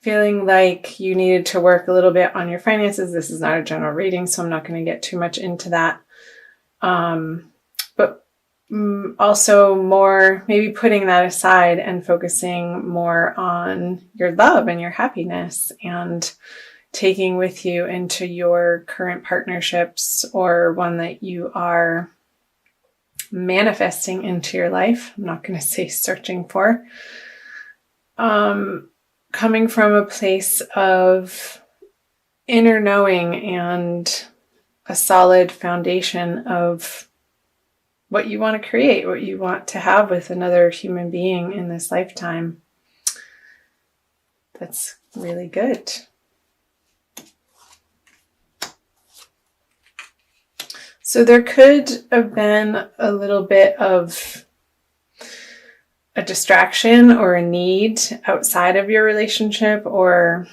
feeling like you needed to work a little bit on your finances. This is not a general reading, so I'm not going to get too much into that. But also more maybe putting that aside and focusing more on your love and your happiness, and taking with you into your current partnerships or one that you are manifesting into your life. I'm not going to say searching for. Coming from a place of inner knowing and a solid foundation of what you want to create, what you want to have with another human being in this lifetime. That's really good. So there could have been a little bit of a distraction or a need outside of your relationship or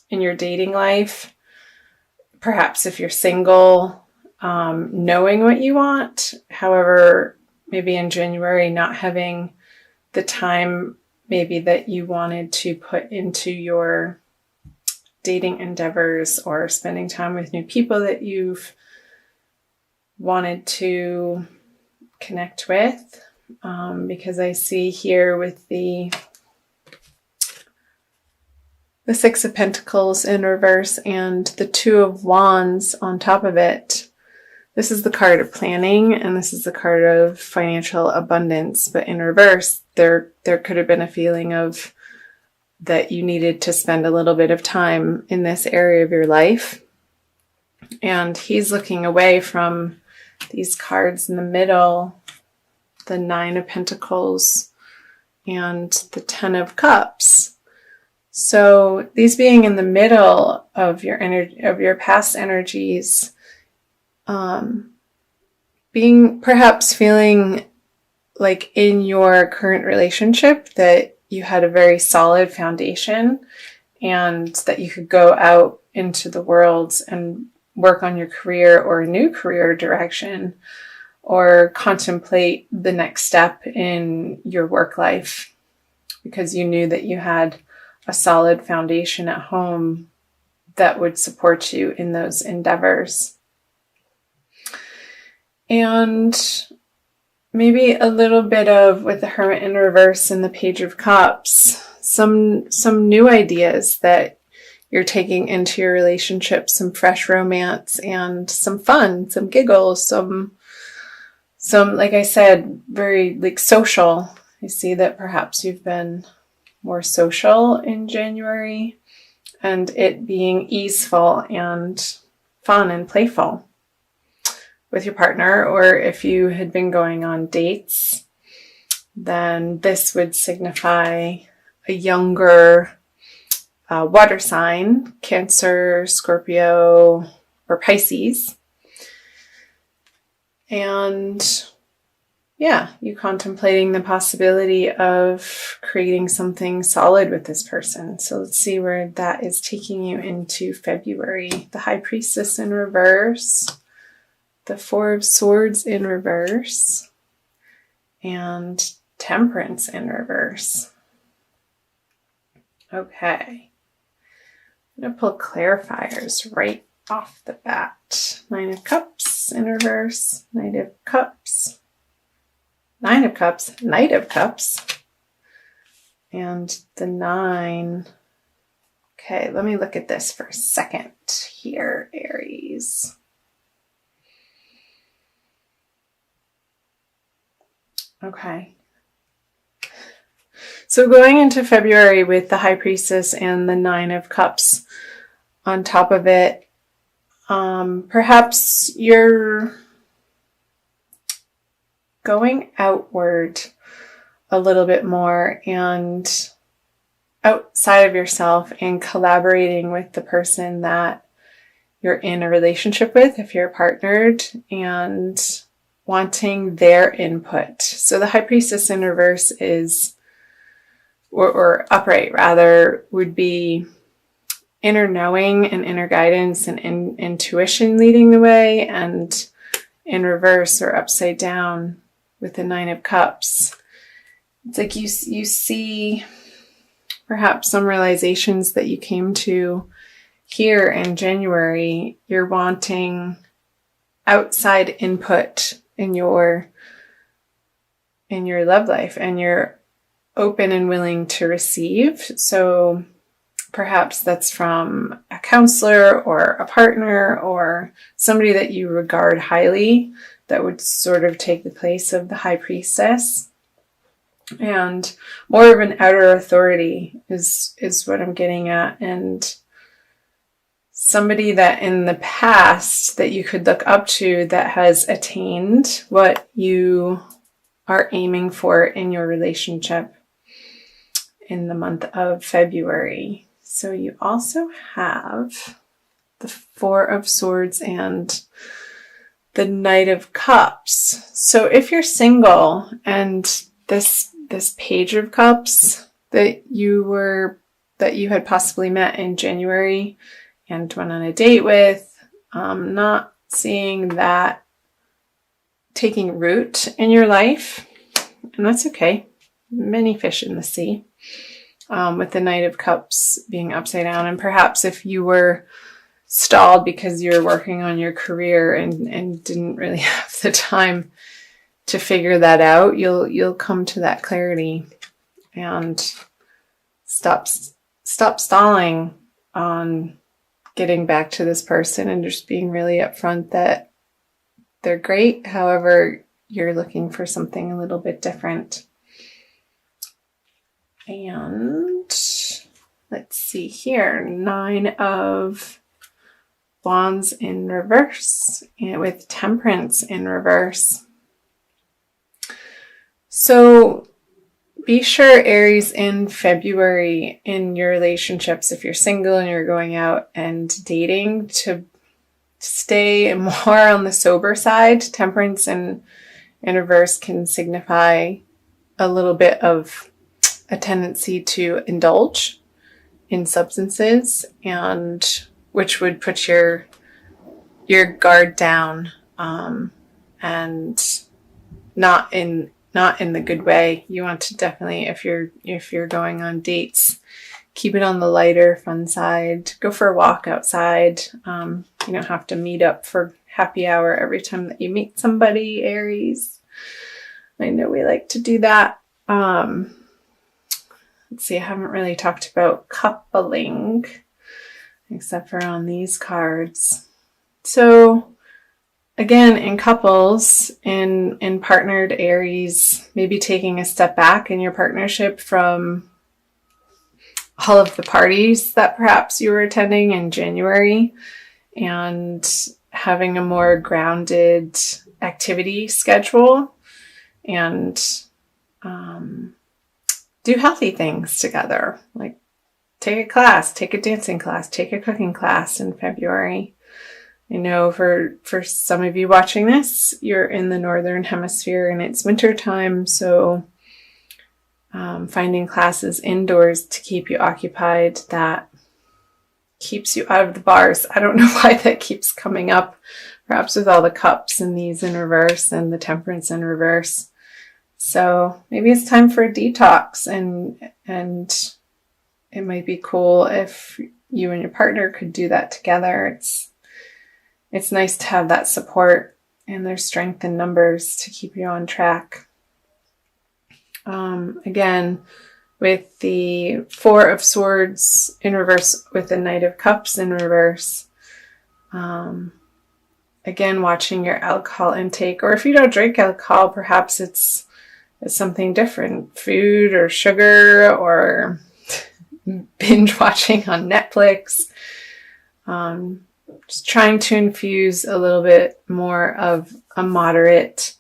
in your dating life. Perhaps if you're single, knowing what you want. However, maybe in January, not having the time maybe that you wanted to put into your dating endeavors or spending time with new people that you've wanted to connect with. Because I see here with the Six of Pentacles in reverse and the Two of Wands on top of it. This is the card of planning and this is the card of financial abundance. But in reverse, there could have been a feeling of that you needed to spend a little bit of time in this area of your life. And he's looking away from these cards in the middle, the Nine of Pentacles and the Ten of Cups. So these being in the middle of your energy, of your past energies, being perhaps feeling like in your current relationship that you had a very solid foundation and that you could go out into the world and work on your career or a new career direction, or contemplate the next step in your work life because you knew that you had a solid foundation at home that would support you in those endeavors. And maybe a little bit of, with the Hermit in reverse and the Page of Cups, some new ideas that you're taking into your relationship, some fresh romance and some fun, some giggles, some, like I said, very like social. I see that perhaps you've been more social in January, and it being easeful and fun and playful with your partner. Or if you had been going on dates, then this would signify a younger water sign, Cancer, Scorpio, or Pisces. And yeah, you contemplating the possibility of creating something solid with this person. So let's see where that is taking you into February. The High Priestess in reverse, the Four of Swords in reverse, and Temperance in reverse. Okay. I'm going to pull clarifiers right off the bat. Nine of Cups in reverse, Knight of Cups, Nine of Cups, Knight of Cups, and the Nine. Okay, let me look at this for a second here, Aries. Okay. So going into February with the High Priestess and the Nine of Cups on top of it, perhaps you're going outward a little bit more and outside of yourself and collaborating with the person that you're in a relationship with, if you're partnered, and wanting their input. So the High Priestess in reverse is, or upright rather, would be inner knowing and inner guidance and intuition leading the way, and in reverse or upside down with the Nine of Cups, it's like you see perhaps some realizations that you came to here in January. You're wanting outside input in your love life, and you're open and willing to receive. So perhaps that's from a counselor or a partner or somebody that you regard highly that would sort of take the place of the high priestess. And more of an outer authority is what I'm getting at. And somebody that in the past that you could look up to that has attained what you are aiming for in your relationship in the month of February. So you also have the Four of Swords and the Knight of Cups. So if you're single and this Page of Cups that you had possibly met in January and went on a date with, not seeing that taking root in your life, and that's okay. Many fish in the sea. With the Knight of Cups being upside down, and perhaps if you were stalled because you were working on your career and didn't really have the time to figure that out, you'll come to that clarity and stop stalling on getting back to this person and just being really upfront that they're great. However, you're looking for something a little bit different. And let's see here, 9 of Wands in reverse, and with Temperance in reverse. So be sure, Aries, in February in your relationships, if you're single and you're going out and dating, to stay more on the sober side. Temperance in reverse can signify a little bit of a tendency to indulge in substances, and which would put your guard down, and not in the good way. You want to definitely, if you're going on dates, keep it on the lighter, fun side. Go for a walk outside. You don't have to meet up for happy hour every time that you meet somebody, Aries. I know we like to do that. Let's see, I haven't really talked about coupling, except for on these cards. So again, in couples, in partnered Aries, maybe taking a step back in your partnership from all of the parties that perhaps you were attending in January, and having a more grounded activity schedule, and do healthy things together, like take a class, take a dancing class, take a cooking class in February. I know for some of you watching this, you're in the Northern Hemisphere and it's winter time, so finding classes indoors to keep you occupied that keeps you out of the bars. I don't know why that keeps coming up, perhaps with all the cups and these in reverse and the Temperance in reverse. So maybe it's time for a detox, and it might be cool if you and your partner could do that together. It's nice to have that support, and there's strength in numbers to keep you on track. Again, with the Four of Swords in reverse, with the Knight of Cups in reverse. Again, watching your alcohol intake, or if you don't drink alcohol, perhaps it's something different, food or sugar or binge watching on Netflix. Just trying to infuse a little bit more of a moderate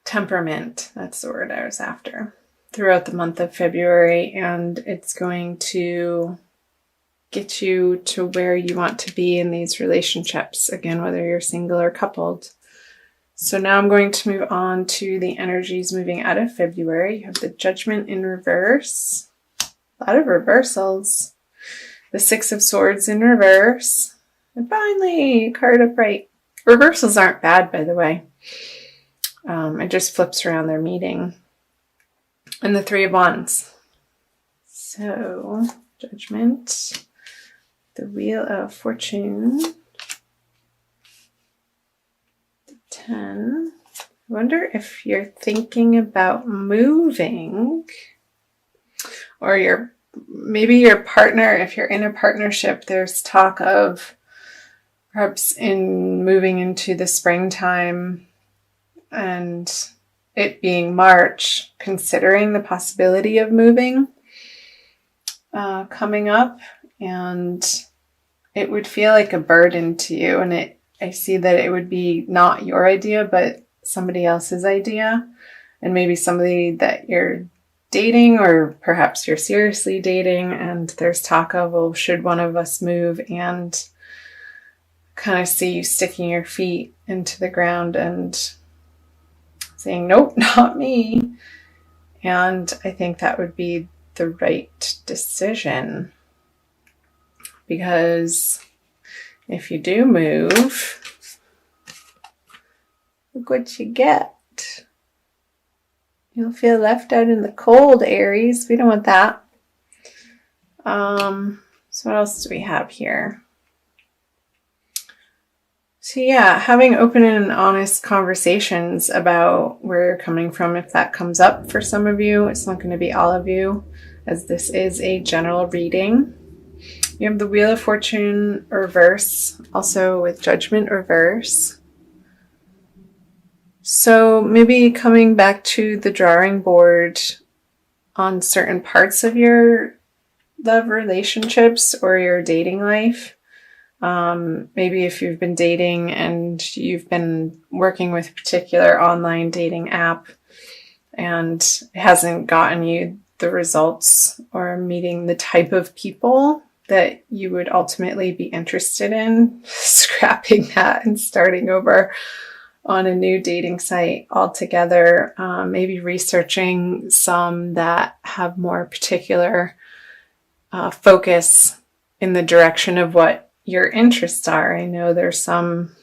temperament. That's the word I was after, throughout the month of February, and it's going to get you to where you want to be in these relationships, again, whether you're single or coupled. So now I'm going to move on to the energies moving out of February. You have the Judgment in reverse. A lot of reversals. The Six of Swords in reverse. And finally, a card upright. Reversals aren't bad, by the way. It just flips around their meaning. and the Three of Wands. So, Judgment, the Wheel of Fortune, 10. I wonder if you're thinking about moving, or maybe your partner, if you're in a partnership, there's talk of perhaps in moving into the springtime and it being March, considering the possibility of moving coming up, and it would feel like a burden to you, and I see that it would be not your idea but somebody else's idea, and maybe somebody that you're dating, or perhaps you're seriously dating, and there's talk of, well, should one of us move, and kind of see you sticking your feet into the ground and saying, nope, not me. And I think that would be the right decision, because if you do move, look what you get. You'll feel left out in the cold, Aries. We don't want that. So what else do we have here? So yeah, having open and honest conversations about where you're coming from, if that comes up for some of you. It's not going to be all of you, as this is a general reading. You have the Wheel of Fortune reverse, also with Judgment reverse. So maybe coming back to the drawing board on certain parts of your love relationships or your dating life. Maybe if you've been dating and you've been working with a particular online dating app and it hasn't gotten you the results or meeting the type of people that you would ultimately be interested in, scrapping that and starting over on a new dating site altogether. Maybe researching some that have more particular focus in the direction of what your interests are. I know there's some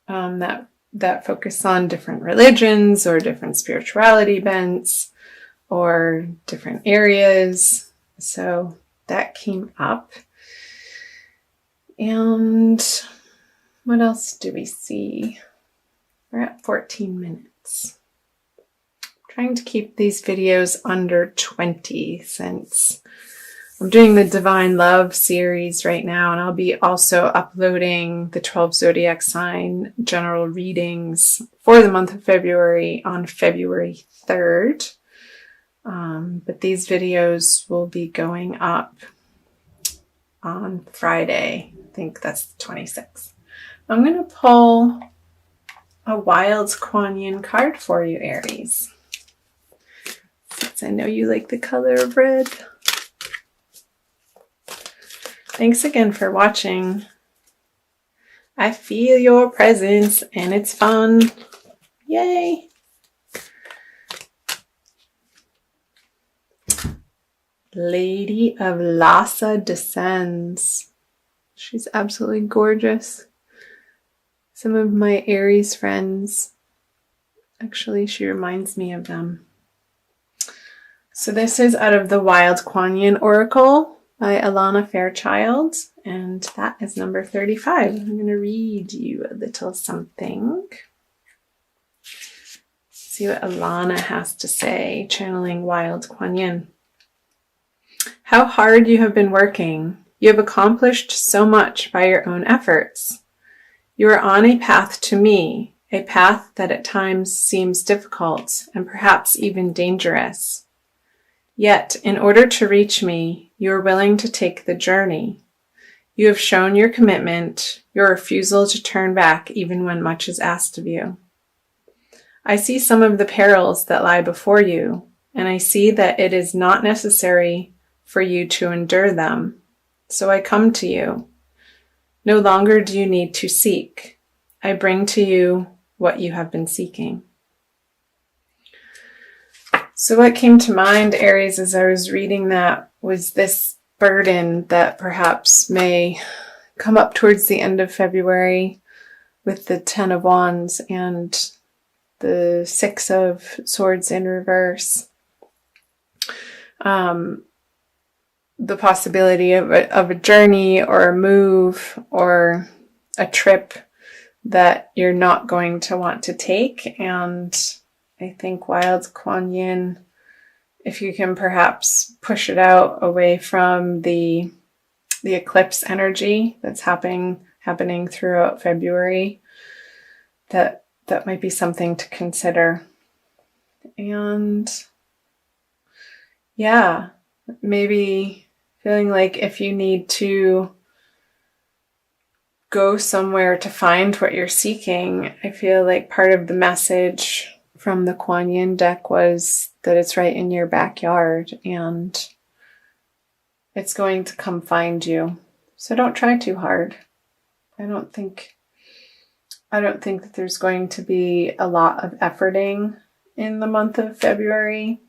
that focus on different religions or different spirituality bents or different areas. So that came up. And what else do we see? We're at 14 minutes. I'm trying to keep these videos under 20 since I'm doing the Divine Love series right now, and I'll be also uploading the 12 zodiac sign general readings for the month of February on February 3rd. But these videos will be going up on Friday. I think that's the 26th. I'm going to pull a Wild Kuan Yin card for you, Aries, since I know you like the color of red. Thanks again for watching. I feel your presence and it's fun. Yay! Lady of Lhasa descends. She's absolutely gorgeous. Some of my Aries friends, actually, she reminds me of them. So this is out of the Wild Kuan Yin Oracle by Alana Fairchild, and that is number 35. I'm going to read you a little something. See what Alana has to say, channeling Wild Kuan Yin. How hard you have been working. You have accomplished so much by your own efforts. You are on a path to me, a path that at times seems difficult and perhaps even dangerous. Yet, in order to reach me, you are willing to take the journey. You have shown your commitment, your refusal to turn back even when much is asked of you. I see some of the perils that lie before you, and I see that it is not necessary for you to endure them. So I come to you. No longer do you need to seek. I bring to you what you have been seeking. So what came to mind, Aries, as I was reading that was this burden that perhaps may come up towards the end of February with the 10 of Wands and the 6 of Swords in reverse. the possibility of a journey or a move or a trip that you're not going to want to take. And I think Wild Kuan Yin, if you can perhaps push it out away from the eclipse energy that's happening throughout February, that might be something to consider. And yeah, maybe feeling like if you need to go somewhere to find what you're seeking, I feel like part of the message from the Kuan Yin deck was that it's right in your backyard and it's going to come find you. So don't try too hard. I don't think that there's going to be a lot of efforting in the month of February.